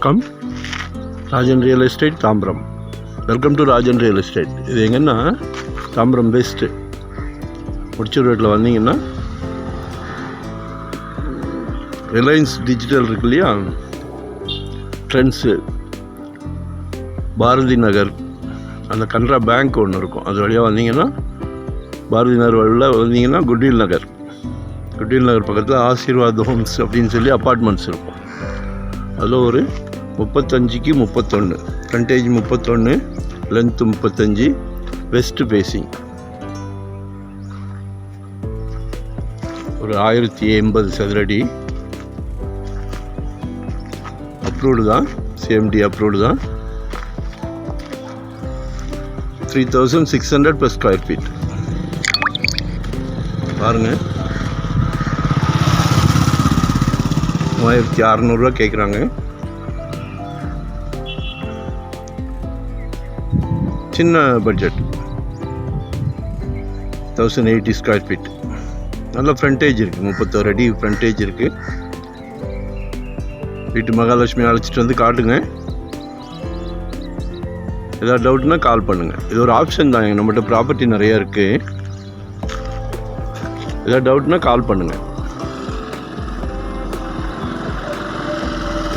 வணக்கம். Rajan real estate Tambaram. Welcome to Rajan real estate. இது எங்கன்னா தாம்பரம் பெஸ்ட்டு முடிச்சூர் ரோட்டில் வந்தீங்கன்னா ரிலையன்ஸ் டிஜிட்டல் இருக்கு இல்லையா, ட்ரெண்ட்ஸு, பாரதி நகர், அந்த கனரா பேங்க் ஒன்று இருக்கும், அது வழியாக வந்தீங்கன்னா பாரதி நகர் வழியில் வந்தீங்கன்னா குட்வில் நகர் பக்கத்தில் ஆசீர்வாத் ஹோம்ஸ் அப்படின்னு சொல்லி அப்பார்ட்மெண்ட்ஸ் இருக்கும். அதில் ஒரு 35க்கு 31, ஃப்ரண்டேஜ் 31, லென்த்து 35, வெஸ்ட் ஃபேஸிங், ஒரு 1080 சதுரடி. அப்ரூவ்டு தான், சிஎம்டி அப்ரூவ்டு தான். 3600 per ஸ்கொயர் ஃபீட். பாருங்கள், 3600 கேட்குறாங்க. சின்ன பட்ஜெட், 1080 ஸ்கொயர் ஃபீட். நல்ல ஃப்ரண்டேஜ் இருக்குது, 31 அடி ஃப்ரண்டேஜ் இருக்குது. வீட்டு மகாலட்சுமி அழைச்சிட்டு வந்து காட்டுங்க. ஏதாவது டவுட்னா கால் பண்ணுங்கள். இது ஒரு ஆப்ஷன் தான், நம்மகிட்ட ப்ராப்பர்ட்டி நிறையா இருக்குது. ஏதாவது டவுட்னா கால் பண்ணுங்கள்.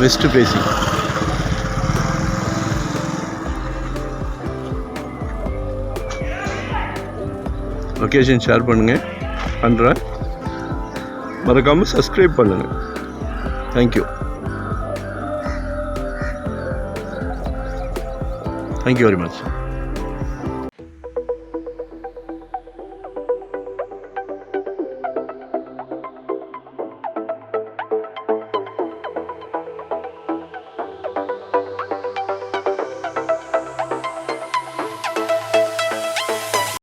West facing. லொக்கேஷன் ஷேர் பண்ணுறேன். மறக்காமல் சப்ஸ்கிரைப் பண்ணுங்கள். Thank you very much.